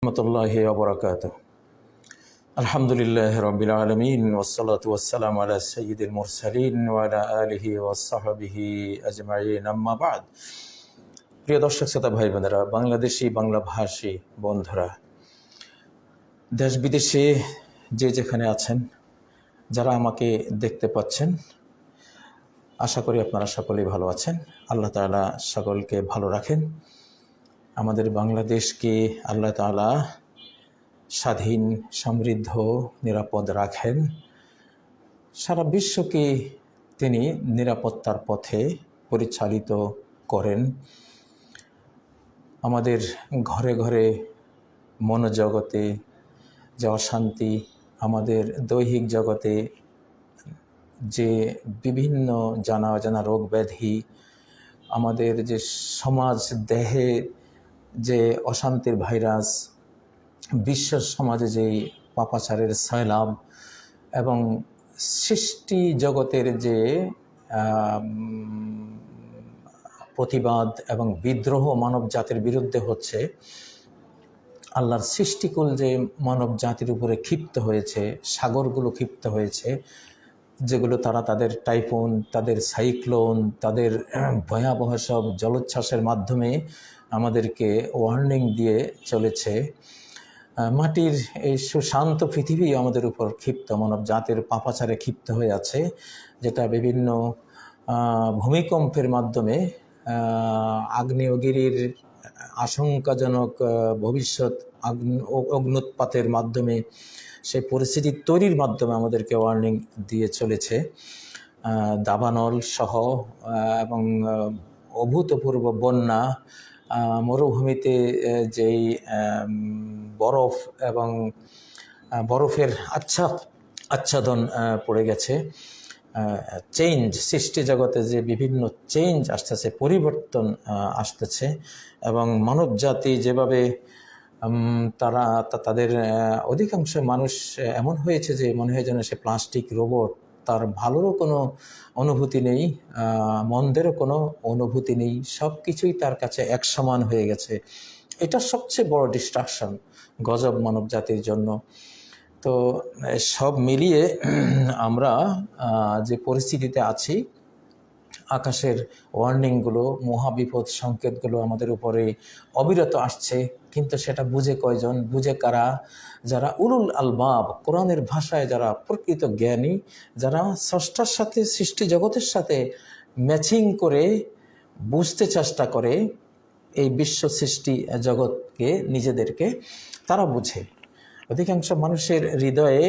রহমতুল্লাহি ওয়া বারাকাতুহু। আলহামদুলিল্লাহি রাব্বিল আলামিন ওয়াসসালাতু ওয়াসসালামু আলা সাইয়্যিদিল মুরসালিন ওয়া আলা আলিহি ওয়া সাহবিহি আজমাইন, আম্মা বা'দ। প্রিয় দর্শক শ্রোতা ভাই বোনেরা, বাংলাদেশি বাংলা ভাষী বন্ধুরা, দেশ বিদেশে যে যেখানে আছেন, যারা আমাকে দেখতে পাচ্ছেন, আশা করি আপনারা সকলেই ভালো আছেন। আল্লাহ তাআলা সকলকে ভালো রাখেন। আমাদের বাংলাদেশকে আল্লাহ তাআলা স্বাধীন, সমৃদ্ধ, নিরাপদ রাখেন। সারা বিশ্বকে তিনি নিরাপত্তার পথে পরিচালিত করেন। আমাদের ঘরে ঘরে মনোজগতে যে অশান্তি, আমাদের দৈহিক জগতে যে বিভিন্ন জানা অজানা রোগ ব্যাধি, আমাদের যে সমাজ দেহে যে অশান্তির ভাইরাস, বিশ্ব সমাজে যেই পাপাচারের সয়লাব এবং সৃষ্টি জগতের যে প্রতিবাদ এবং বিদ্রোহ মানব জাতির বিরুদ্ধে হচ্ছে, আল্লাহর সৃষ্টিকুল যে মানব জাতির উপরে ক্ষিপ্ত হয়েছে, সাগরগুলো ক্ষিপ্ত হয়েছে, যেগুলো তারা তাদের টাইফুন, তাদের সাইক্লোন, তাদের ভয়াবহ সব জলোচ্ছ্বাসের মাধ্যমে আমাদেরকে ওয়ার্নিং দিয়ে চলেছে। মাটির এই সুশান্ত পৃথিবী আমাদের উপর ক্ষিপ্ত, মানব জাতির পাপাচারে ক্ষিপ্ত হয়ে আছে, যেটা বিভিন্ন ভূমিকম্পের মাধ্যমে, আগ্নেয়গিরির আশঙ্কাজনক ভবিষ্যৎ অগ্নুৎপাতের মাধ্যমে, সেই পরিস্থিতি তৈরির মাধ্যমে আমাদেরকে ওয়ার্নিং দিয়ে চলেছে। দাবানল সহ এবং অভূতপূর্ব বন্যা, মরুভূমিতে যেই বরফ এবং বরফের আচ্ছাদন পড়ে গেছে, চেঞ্জ, সৃষ্টি জগতে যে বিভিন্ন চেঞ্জ আসতেছে, পরিবর্তন আসতেছে, এবং মানব জাতি যেভাবে তারা তাদের অধিকাংশ মানুষ এমন হয়েছে যে মনে হয় যেন সে প্লাস্টিক রোবট, তার ভালোরও কোনো অনুভূতি নেই, মন্দেরও কোনো অনুভূতি নেই, সব কিছুই তার কাছে এক সমান হয়ে গেছে। এটা সবচেয়ে বড় ডিস্ট্রাকশন, গজব মানব জাতির জন্য। তো সব মিলিয়ে আমরা যে পরিস্থিতিতে আছি, আকাশের ওয়ার্নিংগুলো, মহাবিপদ সংকেতগুলো আমাদের উপরে অবিরত আসছে, কিন্তু সেটা বুঝে কয়জন, বুঝে কারা? যারা উলুল আলবাব, কোরআনের ভাষায় যারা প্রকৃত জ্ঞানী, যারা স্রষ্টার সাথে, সৃষ্টি জগতের সাথে ম্যাচিং করে বুঝতে চেষ্টা করে এই বিশ্ব সৃষ্টি জগৎকে, নিজেদেরকে, তারা বুঝে। অধিকাংশ মানুষের হৃদয়ে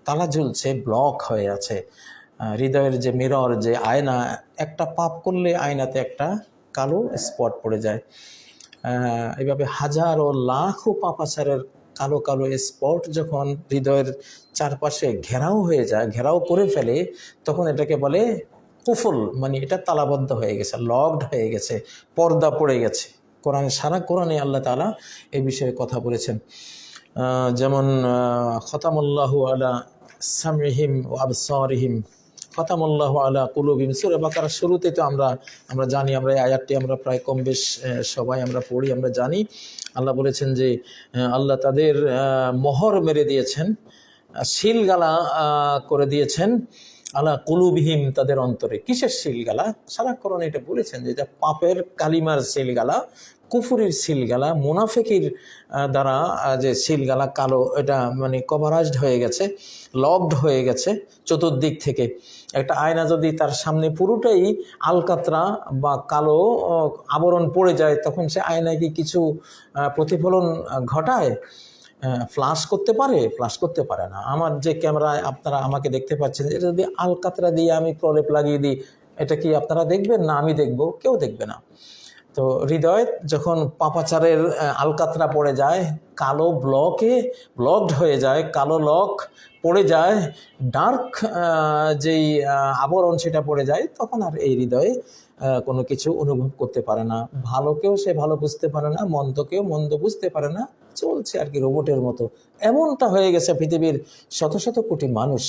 তালা ঝুলছে, ব্লক হয়ে আছে। হৃদয়ের যে মিরর, যে আয়না, একটা পাপ করলে আয়নাতে একটা কালো স্পট পড়ে যায়। এইভাবে হাজারো লাখো পাপাচারের কালো কালো স্পট যখন হৃদয়ের চারপাশে ঘেরাও হয়ে যায়, ঘেরাও করে ফেলে, তখন এটাকে বলে কুফল, মানে এটা তালাবদ্ধ হয়ে গেছে, লকড হয়ে গেছে, পর্দা পড়ে গেছে। কোরআনে, সারা কোরআনে আল্লাহ তাআলা এই বিষয়ে কথা বলেছেন। যেমন খতামাল্লাহু আলা সামইহিম ওয়া আবসারিহিম, খতামাল্লাহু আলা কুলুবিহিম, সূরা বাকারার শুরুতে তো আমরা জানি, আমরা এই আয়াতটি আমরা প্রায় কম বেশ সবাই আমরা পড়ি, আমরা জানি। আল্লাহ বলেছেন যে আল্লাহ তাদের মোহর মেরে দিয়েছেন, শিলগালা করে দিয়েছেন, আলা কুলুবিহিম, তাদের অন্তরে। কিসের শিলগালা? সারা কোরআনে এটা বলেছেন যে এটা পাপের কালিমার শিলগালা, কুফুরির সিলগালা, মুনাফিকির দ্বারা যে সিলগালা কালো, এটা মানে কভারাইজড হয়ে গেছে, লকড হয়ে গেছে চতুর্দিক থেকে। একটা আয়না যদি তার সামনে পুরোটাই আলকাতরা বা কালো আবরণ পড়ে যায়, তখন সে আয়নায় কি কিছু প্রতিফলন ঘটায়? ফ্লাশ করতে পারে? ফ্লাশ করতে পারে না। আমার যে ক্যামেরায় আপনারা আমাকে দেখতে পাচ্ছেন, এটা যদি আলকাতরা দিয়ে আমি প্রলেপ লাগিয়ে দিই, এটা কি আপনারা দেখবেন? না আমি দেখব? কেউ দেখবে না। তো হৃদয় যখন পাপাচারের আলকাতরা পড়ে যায়, কালো ব্লকড হয়ে যায়, কালো লক পড়ে যায়, ডার্ক যেই আবরণ সেটা পড়ে যায়, তখন আর এই হৃদয়ে কোনো কিছু অনুভব করতে পারে না। ভালোকেও সে ভালো বুঝতে পারে না, মন্দকেও মন্দ বুঝতে পারে না, চলছে আর কি রোবটের মতো। এমনটা হয়ে গেছে পৃথিবীর শত শত কোটি মানুষ।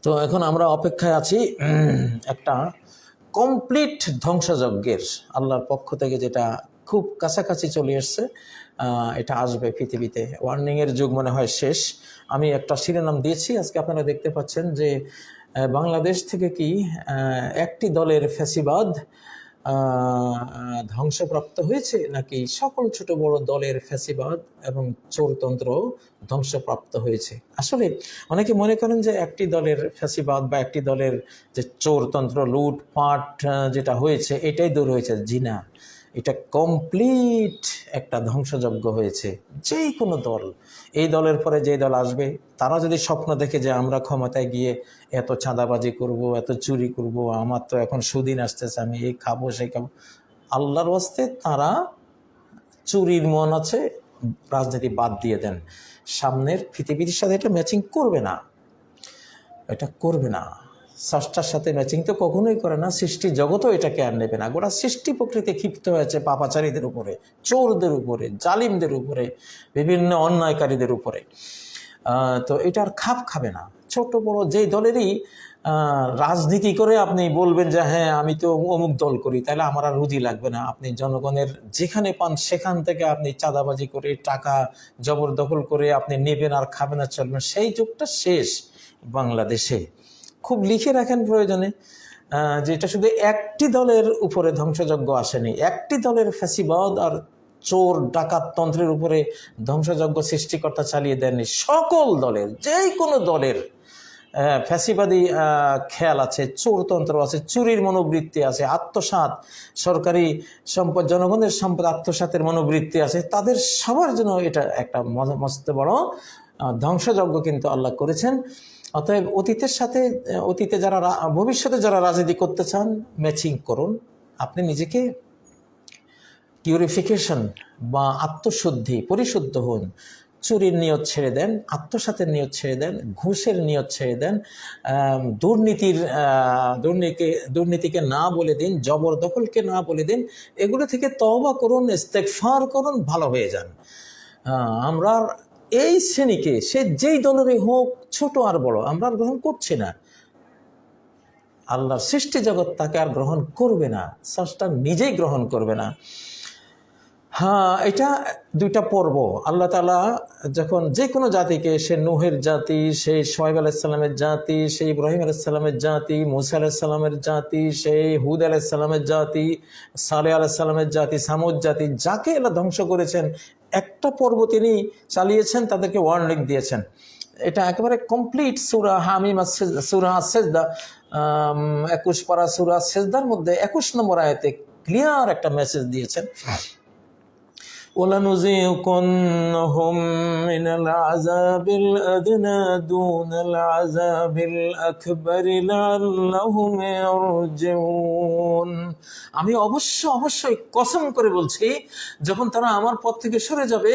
তো এখন আমরা অপেক্ষায় আছি একটা কমপ্লিট ধ্বংসযজ্ঞের, আল্লাহর পক্ষ থেকে, যেটা খুব কাছাকাছি চলে এসছে। এটা আসবে পৃথিবীতে। ওয়ার্নিংয়ের যুগ মনে হয় শেষ। আমি একটা শিরোনাম দিয়েছি, আজকে আপনারা দেখতে পাচ্ছেন যে বাংলাদেশ থেকে কি একটি দলের ফ্যাসিবাদ ধ্বংসপ্রাপ্ত হয়েছে, নাকি সকল ছোট বড় দলের ফ্যাসিবাদ এবং চোরতন্ত্র ধ্বংসপ্রাপ্ত হয়েছে? আসলে অনেকে মনে করেন যে একটি দলের ফ্যাসিবাদ বা একটি দলের যে চোরতন্ত্র, লুটপাট যেটা হয়েছে এটাই দূর হয়েছে। জি না, এটা কমপ্লিট একটা ধ্বংসযজ্ঞ হয়েছে। যেই কোনো দল, এই দলের পরে যে দল আসবে, তারা যদি স্বপ্ন দেখে যে আমরা ক্ষমতায় গিয়ে এত চাঁদাবাজি করব, এত চুরি করব, আমার তো এখন সুদিন আসতেছে, আমি এই খাবো সেই খাবো, আল্লাহর ওয়াস্তে তারা চুরির মন আছে, রাজনীতি বাদ দিয়ে দেন। সামনের পৃথিবীর সাথে এটা ম্যাচিং করবে না, এটা করবে না। স্রষ্টার সাথে ম্যাচিং তো কখনোই করে না। সৃষ্টি জগতও এটাকে আর নেবে না। গোটা সৃষ্টি প্রকৃতি ক্ষিপ্ত হয়েছে পাপাচারীদের উপরে, চোরদের উপরে, জালিমদের উপরে, বিভিন্ন অন্যায়কারীদের উপরে। তো এটা আর খাপ খাবে না। ছোট বড় যেই দলেরই রাজনীতি করে আপনি বলবেন যে হ্যাঁ আমি তো অমুক দল করি, তাহলে আমার আর রুজি লাগবে না। আপনি জনগণের যেখানে পান সেখান থেকে আপনি চাঁদাবাজি করে, টাকা জবরদখল করে আপনি নেবেন আর খাবেন আর চলবেন। সেই যুগটা শেষ বাংলাদেশে। খুব লিখে রাখেন প্রয়োজনে, যে এটা শুধু একটি দলের উপরে ধ্বংসযজ্ঞ আসেনি, একটি দলের ফ্যাসিবাদ আর চোর ডাকাত তন্ত্রের উপরে ধ্বংসযজ্ঞ সৃষ্টিকর্তা চালিয়ে দেননি। সকল দলের, যেই কোনো দলের ফ্যাসিবাদী খেয়াল আছে, চোরতন্ত্র আছে, চুরির মনোবৃত্তি আছে, আত্মসাৎ, সরকারি সম্পদ, জনগণের সম্পদ আত্মসাতের মনোবৃত্তি আছে, তাদের সবার জন্য এটা একটা মস্ত বড় ধ্বংসযজ্ঞ কিন্তু আল্লাহ করেছেন। অতএব অতীতের সাথে, অতীতে যারা, ভবিষ্যতে যারা রাজনীতি করতে চান, ম্যাচিং করুন। আপনি নিজেকে পিউরিফিকেশন বা আত্মশুদ্ধি, পরিশুদ্ধ হন। চুরির নিয়ত ছেড়ে দেন, আত্মসাতের নিয়ত ছেড়ে দেন, ঘুষের নিয়ত ছেড়ে দেন, দুর্নীতিকে না বলে দিন, জবরদখলকে না বলে দিন। এগুলো থেকে তওবা করুন, ইস্তেগফার করুন, ভালো হয়ে যান। আমরা এই শ্রেণীকে, সে যেই দলেরই হোক, ছোট আর বড়, আমরা আর গ্রহণ করছি না। আল্লাহর সৃষ্টি জগৎ তাকে আর গ্রহণ করবে না, স্রষ্টা নিজেই গ্রহণ করবে না। হ্যাঁ, এটা দুইটা পর্ব। আল্লাহ তাআলা যখন যে কোনো জাতিকে, সে নূহের জাতি, সেই শোয়েব আলাইহিস সালামের জাতি, সেই ইব্রাহিম আলাইহিস সালামের জাতি, মূসা আলাইহিস সালামের জাতি, সেই হুদ আলাইহিস সালামের জাতি, সালেহ আলাইহিস সালামের জাতি, সামুদ জাতি, যাকে আল্লাহ ধ্বংস করেছেন, একটা পর্ব তিনি চালিয়েছেন, তাদেরকে ওয়ার্নিং দিয়েছেন। এটা একেবারে কমপ্লিট সূরা হামিম, সূরা সেজদা, 21 পারা সূরা সেজদার মধ্যে 21 নম্বর আয়াতে ক্লিয়ার একটা মেসেজ দিয়েছেন। وَلَنُذِيقَنَّهُم مِّنَ الْعَذَابِ الْأَدْنَىٰ دُونَ الْعَذَابِ الْأَكْبَرِ لَعَلَّهُمْ يَرْجِعُونَ। আমি অবশ্যই কসম করে বলছি, যখন তারা আমার পথ থেকে সরে যাবে,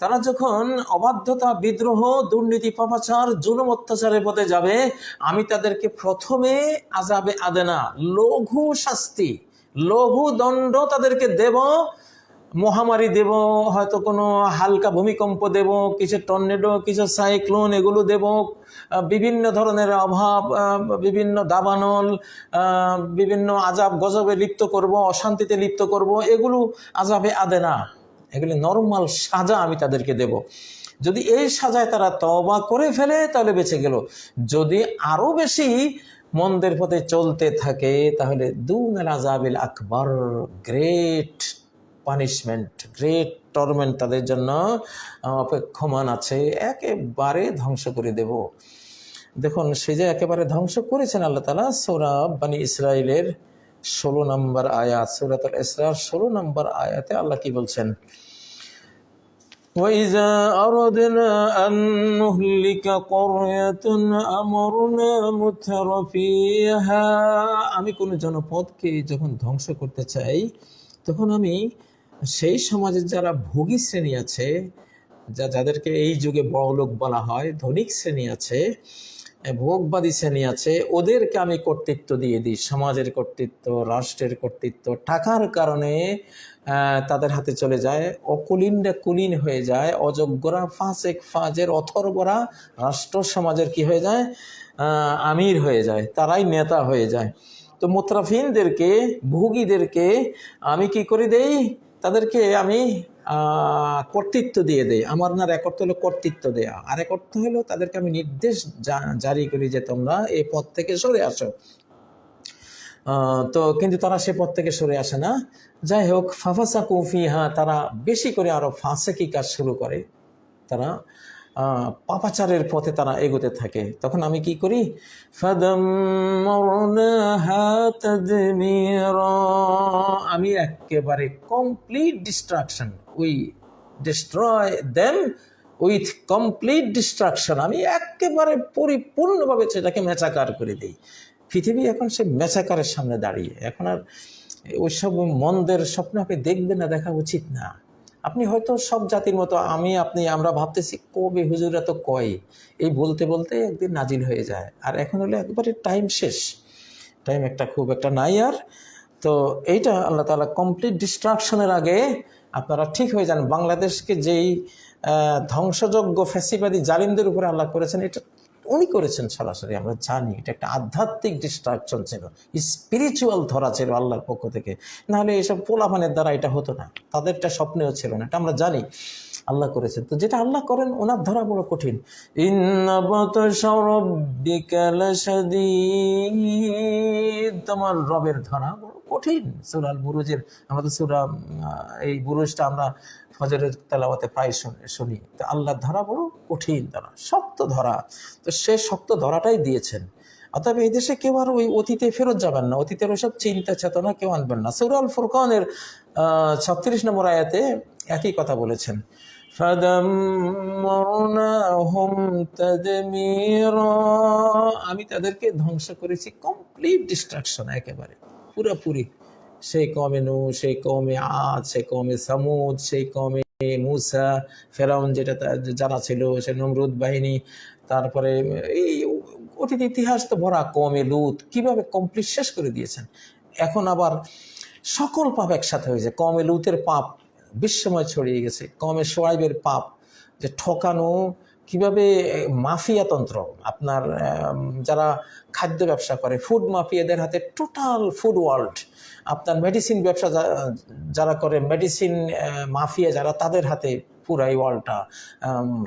তারা যখন অবাধ্যতা, বিদ্রোহ, দুর্নীতি, পাপাচার, জুলুম, অত্যাচারের পথে যাবে, আমি তাদেরকে প্রথমে আযাবে আদনা, লঘু শাস্তি, লঘু দণ্ড তাদেরকে দেব, মহামারী দেব, হয়তো কোনো হালকা ভূমিকম্প দেব, কিছু টর্নেডো, কিছু সাইক্লোন, এগুলো দেব, বিভিন্ন ধরনের অভাব, বিভিন্ন দাবানল, বিভিন্ন আযাব গজবে লিপ্ত করব, অশান্তিতে লিপ্ত করব। এগুলো আযাবে আদেনা, এগুলো নরমাল সাজা আমি তাদেরকে দেব। যদি এই সাজায় তারা তওবা করে ফেলে তাহলে বেঁচে গেল। যদি আরো বেশি মন্দের পথে চলতে থাকে, তাহলে দুনাল আযাবিল আকবার, গ্রেট পানিশমেন্ট, গ্রেট টর্মেন্ট তাদের জন্য অপেক্ষমান আছে, একেবারে ধ্বংস করে দেব। দেখুন, সে যে একেবারে ধ্বংস করেছেন আল্লাহ তাআলা, সূরা বনী ইসরাইলের 16 নম্বর আয়াত, সূরাতুল ইসরার 16 নম্বর আয়াতে আল্লাহ কি বলছেন? وَإِذَا أَرَدْنَا أَن نُّهْلِكَ قَرْيَةً أَمَرْنَا مُتْرَفِيهَا। আমি কোন জনপদকে যখন ধ্বংস করতে চাই, তখন আমি সেই সমাজের যারা ভোগী শ্রেণী আছে, যাদেরকে এই যুগে বড়লোক বলা হয়, ধনিক শ্রেণী আছে, ভোগবাদী শ্রেণী আছে, ওদেরকে আমি কর্তৃত্ব দিয়ে দিই। সমাজের কর্তৃত্ব, রাষ্ট্রের কর্তৃত্ব টাকার কারণে তাদের হাতে চলে যায়। অকুলিনরা কুলীন হয়ে যায়, অযোগ্যরা, ফাসেক ফাজের, অথর্বরা রাষ্ট্র সমাজের কি হয়ে যায়? আমির হয়ে যায়, তারাই নেতা হয়ে যায়। তো মুতরাফিনদেরকে, ভোগীদেরকে আমি কি করে দেই? তাদেরকে আমি কর্তৃত্ব দিয়ে দেয়। আমার না এক অর্থ হলো কর্তৃত্ব দেয়া, আর এক অর্থ হলো তাদেরকে আমি নির্দেশ জারি করি যে তোমরা এই পথ থেকে সরে আসো। তো কিন্তু তারা সে পথ থেকে সরে আসে না। যাই হোক, ফাফাসাকু ফিহা, তারা বেশি করে আরো ফাসেকি কাজ শুরু করে, তারা পাপাচারের পথে তারা এগোতে থাকে। তখন আমি কি করি, ফাদাম্মারনাহা তাদমিরা, আমি একেবারে complete destruction, we destroy them with complete destruction, আমি একেবারে পরিপূর্ণভাবে সেটাকে মেচাকার করে দিই। পৃথিবী এখন সে মেচাকারের সামনে দাঁড়িয়ে, এখন আর ওইসব মন্দের স্বপ্ন আপনি দেখবেন না, দেখা উচিত না। আপনি হয়তো সব জাতির মতো আমরা ভাবতেছি কবে হুজুরা তো কয়, এই বলতে বলতে একদিন নাজিল হয়ে যায়, আর এখন হলো একবারে টাইম শেষ, টাইম খুব একটা নাই আর। তো এইটা আল্লাহ তাআলা কমপ্লিট ডিস্ট্রাকশনের আগে আপনারা ঠিক হয়ে যান। বাংলাদেশকে যেই ধ্বংসযজ্ঞ ফ্যাসিবাদী জালিমদের উপরে আল্লাহ করেছেন, এটা উনি করেছেন সরাসরি, আমরা জানি। এটা একটা আধ্যাত্মিক ডিস্ট্রাকশন ছিল, স্পিরিচুয়াল ধরা ছিল আল্লাহর পক্ষ থেকে, নাহলে এইসব পোলাপানের দ্বারা এটা হতো না, তাদেরটা স্বপ্নেও ছিল না, এটা আমরা জানি আল্লাহ করেছেন। তো যেটা আল্লাহ করেন ওনার ধরা বড় কঠিন। ইন্না বাতাশা রাব্বিকা লাশাদীদ, তোমার রবের ধরা বড় কঠিন। সূরা আল বুরুজের, আমাদের সূরা এই বুরুজটা আমরা ফজরের তেলাওয়াতে প্রায় শুনি। তো আল্লাহর ধরা বড় কঠিন ধরা, শক্ত ধরা। তো সে শক্ত ধরাটাই দিয়েছেন। অতএব এই দেশে কেউ আর ওই অতীতে ফেরত যাবেন না, অতীতের ওইসব চিন্তা চেতনা কেউ আনবেন না। সূরা আল ফুরকানের 36 নম্বর আয়াতে একই কথা বলেছেন, ফাদাম্মারনাহুম তাদমীরা, আমি তাদেরকে ধ্বংস করেছি কমপ্লিট ডিস্ট্রাকশন, একেবারে পুরোপুরি। সেই কমে নূহ, সেই কমে আদ, সেই কমে সামুদ, সেই কমে মূসা, ফেরাউন যেটা জানা ছিল, সে নমরুদ বাহিনী, তারপরে এই অতীত ইতিহাস তো ভরা, কমে লুত, কিভাবে কমপ্লিট শেষ করে দিয়েছেন। এখন আবার সকল পাপ একসাথে হয়েছে। কমে লুতের পাপ বিশ্বময় ছড়িয়ে গেছে, কমে শোয়াইবের পাপ, যে ঠকানো, কিভাবে মাফিয়াতন্ত্র, আপনার যারা খাদ্য ব্যবসা করে, ফুড মাফিয়াদের হাতে টোটাল ফুড ওয়ার্ল্ড, আপনার মেডিসিন ব্যবসা যারা করে, মেডিসিন মাফিয়া যারা, তাদের হাতে পুরাই ওয়ার্ল্ডটা,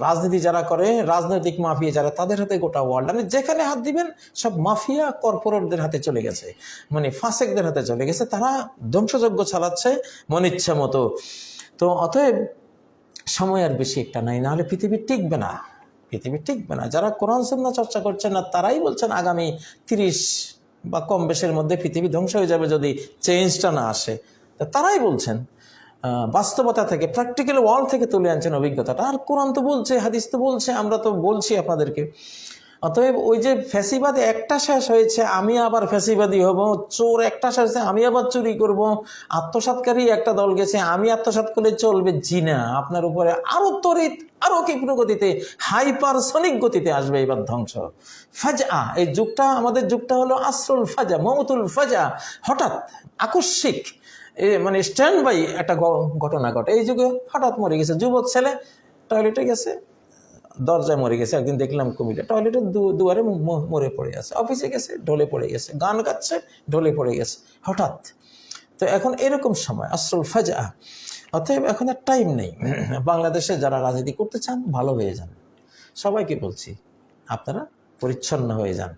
রাজনীতি যারা করে, রাজনৈতিক মাফিয়া যারা, তাদের হাতে গোটা ওয়ার্ল্ড। মানে যেখানে হাত দিবেন সব মাফিয়া কর্পোরেটদের হাতে চলে গেছে, মানে ফাসেকদের হাতে চলে গেছে, তারা ধ্বংসযজ্ঞ চালাচ্ছে মন ইচ্ছা মতো। তো অতএব সময় আর বেশি একটা নাই, নাহলে পৃথিবী টিকবে না, পৃথিবী টিকবে না। যারা কোরআন সুন্নাহ চর্চা করছেন না, তারাই বলছেন আগামী 30 বা কম বেশের মধ্যে পৃথিবী ধ্বংস হয়ে যাবে যদি চেঞ্জটা না আসে। তারাই বলছেন, বাস্তবতা থেকে, প্র্যাকটিক্যাল ওয়ার্ল্ড থেকে তুলে আনছেন অভিজ্ঞতাটা। আর কোরআন তো বলছে, হাদিস তো বলছে, আমরা তো বলছি আপনাদেরকে। অতএব ওই যে ফ্যাসিবাদ একটা শেষ হয়েছে, আমি আবার ফ্যাসিবাদী হব, চোর একটা শেষ হয়েছে, আমি আবার চুরি করব, আত্মসাৎকারী একটা দল গেছে, আমি আত্মসাৎ করলে চলবে, জি না, আপনার উপরে আরো তড়িৎ, আরো ক্ষিপ্র গতিতে, হাইপারসনিক গতিতে আসবে এবার ধ্বংস। ফাজা, এই যুগটা, আমাদের যুগটা হলো আসরুল ফাজা, মওতুল ফাজা, হঠাৎ আকস্মিক, মানে স্ট্যান্ড বাই একটা ঘটনা ঘটে। এই যুগে হঠাৎ মরে গেছে যুবক ছেলে, টয়লেটে গেছে, দরজায় মরে গেছে। একদিন দেখলাম কুমিল্লা, টয়লেটের দুয়ারে মরে পড়ে গেছে। অফিসে গেছে, ঢলে পড়ে গেছে। গান গাচ্ছে, ঢলে পড়ে গেছে হঠাৎ। তো এখন এরকম সময় আসরুল ফাজা। অতএব এখন আর টাইম নেই। বাংলাদেশে যারা রাজনীতি করতে চান, ভালো হয়ে যান, সবাইকে বলছি, আপনারা পরিচ্ছন্ন হয়ে যান,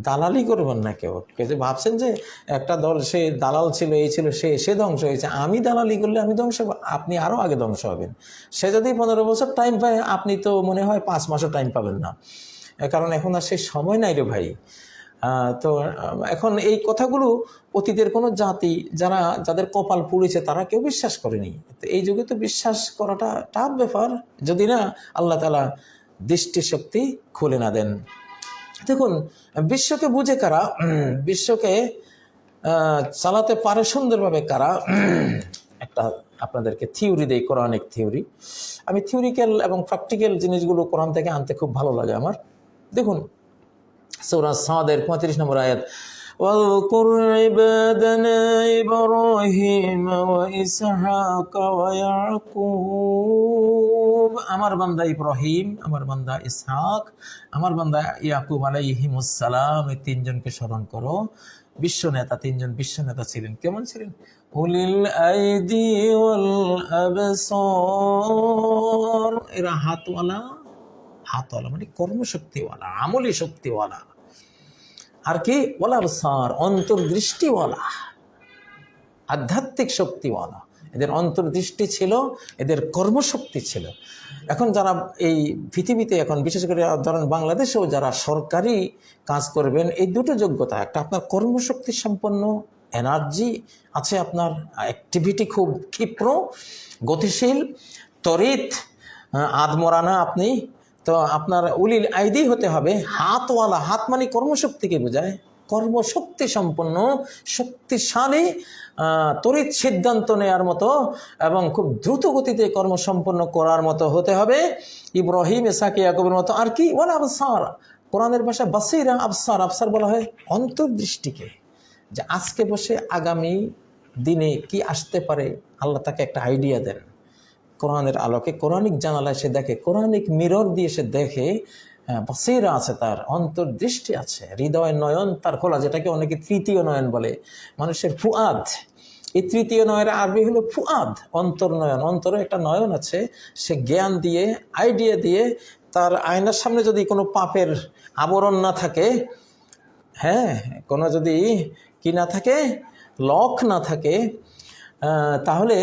দালালি করবেন না। কেউ যে ভাবছেন যে একটা দল, সে দালাল ছিল, এই ছিল, সে ধ্বংস হয়েছে, আমি দালালি করলে আমি ধ্বংস, আপনি আরও আগে ধ্বংস হবেন। সে যদি 15 বছর টাইম পায়, আপনি তো মনে হয় 5 মাসও টাইম পাবেন না, কারণ এখন আর সেই সময় নাই রে ভাই। তো এখন এই কথাগুলো অতীতের কোনো জাতি, যাদের কপাল পুড়েছে, তারা কেউ বিশ্বাস করেনি। তো এই যুগে তো বিশ্বাস করাটা টাফ ব্যাপার, যদি না আল্লাহ তাআলা দৃষ্টিশক্তি খুলে না দেন। দেখুন, বিশ্বকে বুঝে কারা, বিশ্বকে চালাতে পারে সুন্দরভাবে কারা, একটা আপনাদেরকে থিওরি দেই, কোরআনিক থিওরি। আমি থিওরিক্যাল এবং প্র্যাকটিক্যাল জিনিসগুলো কোরআন থেকে আনতে খুব ভালো লাগে আমার। দেখুন, সূরা সাদের 35 নম্বর আয়াত, ওয়াযকুর ইবাদানা ইব্রাহিম ওয়া ইসহাক ওয়া ইয়াকুব, আমার বান্দা ইব্রাহিম, আমার বান্দা ইসহাক, আমার বান্দা ইয়াকুব আলাইহিমুস সালাম, এই তিনজনকে স্মরণ করো। বিশ্ব নেতা, তিনজন বিশ্ব নেতা ছিলেন। কেমন ছিলেন? উলিল আইদি ওয়াল আবসার, এরা হাতওয়ালা, হাতওয়ালা মানে কর্মশক্তিওয়ালা, আমলি শক্তিওয়ালা। আর কি? ওয়াল আবসার, অন্তর্দৃষ্টিওয়ালা, আধ্যাত্মিক শক্তিওয়ালা। এদের অন্তর্দৃষ্টি ছিল, এদের কর্মশক্তি ছিল। এখন যারা এই পৃথিবীতে, এখন বিশেষ করে ধরেন বাংলাদেশেও যারা সরকারি কাজ করবেন, এই দুটো যোগ্যতা, একটা আপনার কর্মশক্তি সম্পন্ন, এনার্জি আছে আপনার, অ্যাক্টিভিটি খুব ক্ষিপ্র, গতিশীল, তড়িৎ, আদমরানা আপনি, তো আপনার উলিল আইদি হতে হবে হাতওয়ালা। হাত মানে কর্মশক্তিকে বোঝায়, কর্মশক্তি সম্পন্ন, শক্তিশালী, তড়িৎ সিদ্ধান্ত নেওয়ার মতো এবং খুব দ্রুত গতিতে কর্মসম্পন্ন করার মতো হতে হবে, ইব্রাহিম, ইসহাক, ইয়াকুবের মতো। আর কি? ওয়াল আবসার, কোরআনের ভাষায় বাসীরা, আবসার, আবসার বলা হয় অন্তর্দৃষ্টিকে, যে আজকে বসে আগামী দিনে কি আসতে পারে আল্লাহ তাকে একটা আইডিয়া দেন। কোরআনের আলোকে, কোরআনিক জানালায় সে দেখে, কোরআনিক মিরর দিয়ে সে দেখে, বাসীরা আছে, তার অন্তর্দৃষ্টি আছে, হৃদয় নয়ন তার খোলা, যেটাকে অনেকে তৃতীয় নয়ন বলে, মানুষের ফুয়াদ। এই তৃতীয় নয়নের আরবি হলো ফুয়াদ, অন্তর্নয়ন। অন্তরে একটা নয়ন আছে, সে জ্ঞান দিয়ে, আইডিয়া দিয়ে, তার আয়নার সামনে যদি কোনো পাপের আবরণ না থাকে, হ্যাঁ, কোনো যদি কি না থাকে, লক না থাকে, তাহলে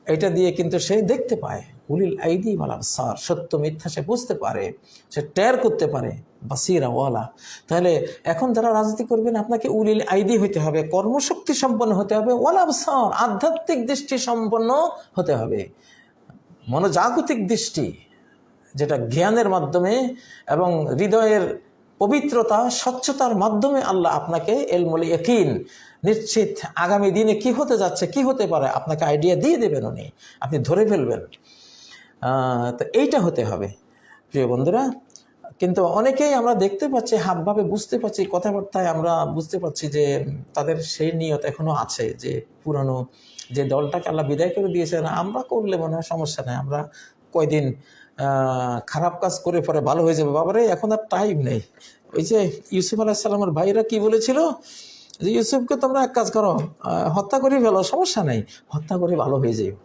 এটা দিয়ে কিন্তু সে দেখতে পায়। উলিল আইদি ওয়াল আবসার, সত্য মিথ্যা সে বুঝতে পারে, সে টের করতে পারে, বাসিরা ওয়ালা। তাহলে এখন যারা রাজনীতি করবেন, আপনাকে উলিল আইদি হতে হবে, কর্মশক্তি সম্পন্ন হতে হবে, ওয়াল আবসার, আধ্যাত্মিক দৃষ্টি সম্পন্ন হতে হবে, মনোজাগতিক দৃষ্টি, যেটা জ্ঞানের মাধ্যমে এবং হৃদয়ের পবিত্রতা, স্বচ্ছতার মাধ্যমে আল্লাহ আপনাকে ইলমুল ইয়াকিন, নিশ্চিত আগামী দিনে কি হতে যাচ্ছে, কি হতে পারে, আপনাকে আইডিয়া দিয়ে দেবেন উনি, আপনি ধরে ফেলবেন। তো এইটা হতে হবে প্রিয় বন্ধুরা। কিন্তু অনেকেই আমরা দেখতে পাচ্ছি, হাবভাবে বুঝতে পারছি, কথাবার্তায় আমরা বুঝতে পারছি যে তাদের সেই নিয়ত এখনো আছে, যে পুরানো যে দলটাকে আল্লাহ বিদায় করে দিয়েছেন, আমরা করলে মনে হয় সমস্যা নেই, আমরা কয়দিন খারাপ কাজ করে পরে ভালো হয়ে যাবে, বাবারে এখন আর টাইম নেই। ওই যে ইউসুফ আলাইহিস সালামের ভাইরা কি বলেছিল, যে ইউসুফকে তোমরা এক কাজ করো, হত্যা করে ফেলো, সমস্যা নেই, হত্যা করে ভালো হয়ে যাও।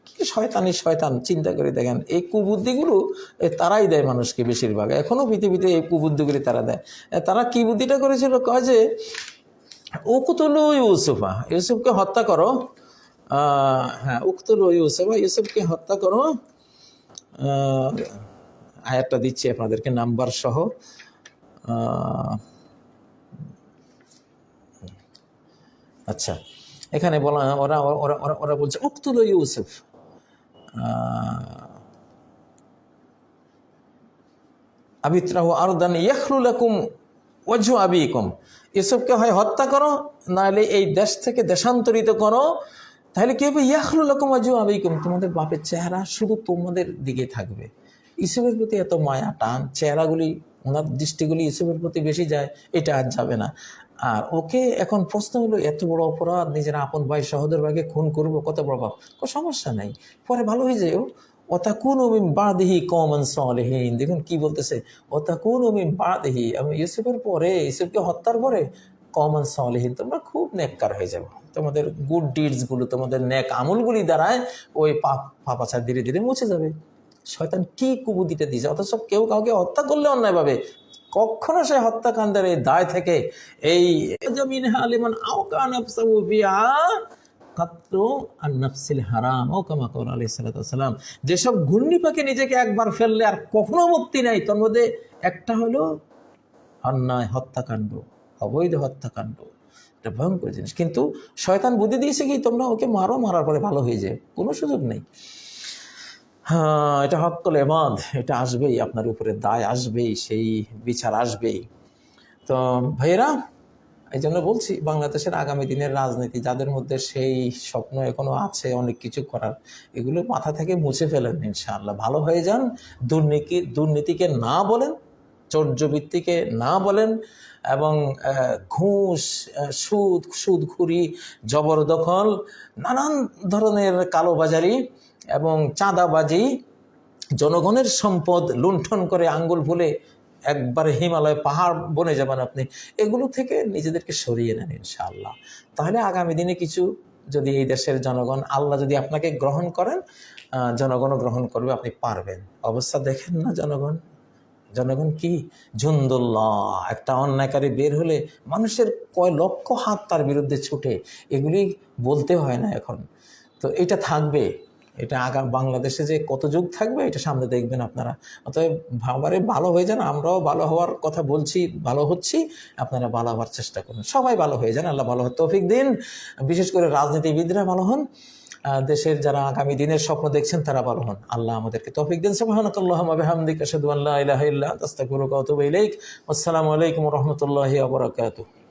কি শয়তানি শয়তান, চিন্তা করে দেখেন, এই কুবুদ্ধিগুলো তারাই দেয় মানুষকে বেশিরভাগ, এখনো পৃথিবীতে এই কুবুদ্ধিগুলি তারা দেয়। তারা কি বুদ্ধিটা করেছিল, কয় যে উকতুলু ইউসুফা, ইউসুফকে হত্যা করো, হ্যাঁ, উকতুলু ইউসুফা, ইউসুফকে হত্যা করো। আয়াতটা দিচ্ছি আপনাদেরকে নাম্বার সহ। আচ্ছা, এখানে বলা, ওরা ওরা ওরা ওরা বলছে উকতুলু ইউসুফ, আবিত্রাহু আরদান ইয়াখলু লাকুম ওয়াজহু আবিকুম, ইউসুফকে হয় হত্যা করো, নাহলে এই দেশ থেকে দেশান্তরিত করো, তাহলে কি হবে, ইয়াখলু লাকুম ওয়াজহু আবিকুম, তোমাদের বাপের চেহারা শুধু তোমাদের দিকে থাকবে। ইউসুফের প্রতি এত মায়া টান, চেহারাগুলি, ওনার দৃষ্টিগুলি ইউসুফের প্রতি বেশি যায়, এটা আর যাবে না। আর ওকে এখন প্রশ্ন হলো, এত বড় অপরাধ, নিজের আপন ভাই সহোদর ভাইকে খুন করবো, কত বড় পাপ, কোনো সমস্যা নাই, পরে ভালো হয়ে যায়। ওতাকুনু মিন বাদিহি কওমান সালিহিন, দেখুন কি বলতেছে, ওতাকুনু মিন বাদিহি, আমি ইউসুফের পরে, ইউসুফকে হত্যার পরে, কওমান সালিহিন, তোমরা খুব নেককার হয়ে যাবে, তোমাদের গুড ডিডসগুলো, তোমাদের নেক আমলগুলি দ্বারায় ওই পাপাচার ধীরে ধীরে মুছে যাবে। শয়তান কি কুবুদ্ধিটা দিয়েছে, অথচ কেউ কাউকে হত্যা করলে অন্যায়ভাবে, কখনো সে হত্যাকাণ্ডের এই দায় থেকে, এই যেসব ঘূর্ণি পাকে নিজেকে একবার ফেললে আর কখনো মুক্তি নাই, তার মধ্যে একটা হলো অন্যায় হত্যাকাণ্ড, অবৈধ হত্যাকাণ্ড, এটা ভয়ঙ্কর জিনিস। কিন্তু শয়তান বুদ্ধি দিয়েছে কি, তোমরা ওকে মারো, মারার পরে ভালো হয়ে যায়, কোনো সুযোগ নেই। হ্যাঁ, এটা হক্কুল ইবাদ, এটা আসবেই, আপনার উপরে দায় আসবেই, সেই বিচার আসবেই। তো ভাইয়েরা, এই জন্য বলছি, বাংলাদেশের আগামী দিনের রাজনীতি, যাদের মধ্যে সেই স্বপ্ন এখনো আছে অনেক কিছু করার, এগুলো মাথা থেকে মুছে ফেলেন, ইনশাআল্লাহ ভালো হয়ে যান। দুর্নীতিকে না বলেন, চৌর্যবৃত্তিকে না বলেন, এবং ঘুষ, সুদখুরি, জবরদখল, নানান ধরনের কালোবাজারি এবং চাঁদাবাজি, জনগণের সম্পদ লুণ্ঠন করে আঙ্গুল ফুলে একবারে হিমালয় পাহাড় বনে যাবেন আপনি, এগুলো থেকে নিজেদেরকে সরিয়ে নেন ইনশাআল্লাহ। তাহলে আগামী দিনে কিছু, যদি এই দেশের জনগণ, আল্লাহ যদি আপনাকে গ্রহণ করেন, জনগণও গ্রহণ করবে, আপনি পারবেন। অবস্থা দেখেন না জনগণ, জনগণ কি জুন্দুল্লাহ, একটা অন্যায়কারী বের হলে মানুষের কয় লক্ষ হাত তার বিরুদ্ধে ছুটে, এগুলি বলতে হয় না এখন। তো এটা থাকবে, এটা বাংলাদেশে যে কত যুগ থাকবে এটা সামনে দেখবেন আপনারা। অতএব ভাবারে ভালো হয়ে যান, আমরাও ভালো হওয়ার কথা বলছি, ভালো হচ্ছি, আপনারা ভালো হওয়ার চেষ্টা করুন, সবাই ভালো হয়ে যান, আল্লাহ ভালো হওয়ার তৌফিক দিন। বিশেষ করে রাজনীতিবিদরা ভালো হন, দেশের যারা আগামী দিনের স্বপ্ন দেখছেন তারা ভালো হন, আল্লাহ আমাদেরকে তৌফিক দিন। সুবহানাকাল্লাহুম্মা ওয়া বিহামদিকা আশহাদু আল্লা ইলাহা ইল্লা আনতা আস্তাগফিরুকা ওয়া আতুবু ইলাইক। আসসালামু আলাইকুম ওয়া রাহমাতুল্লাহি ওয়া বারাকাতুহু।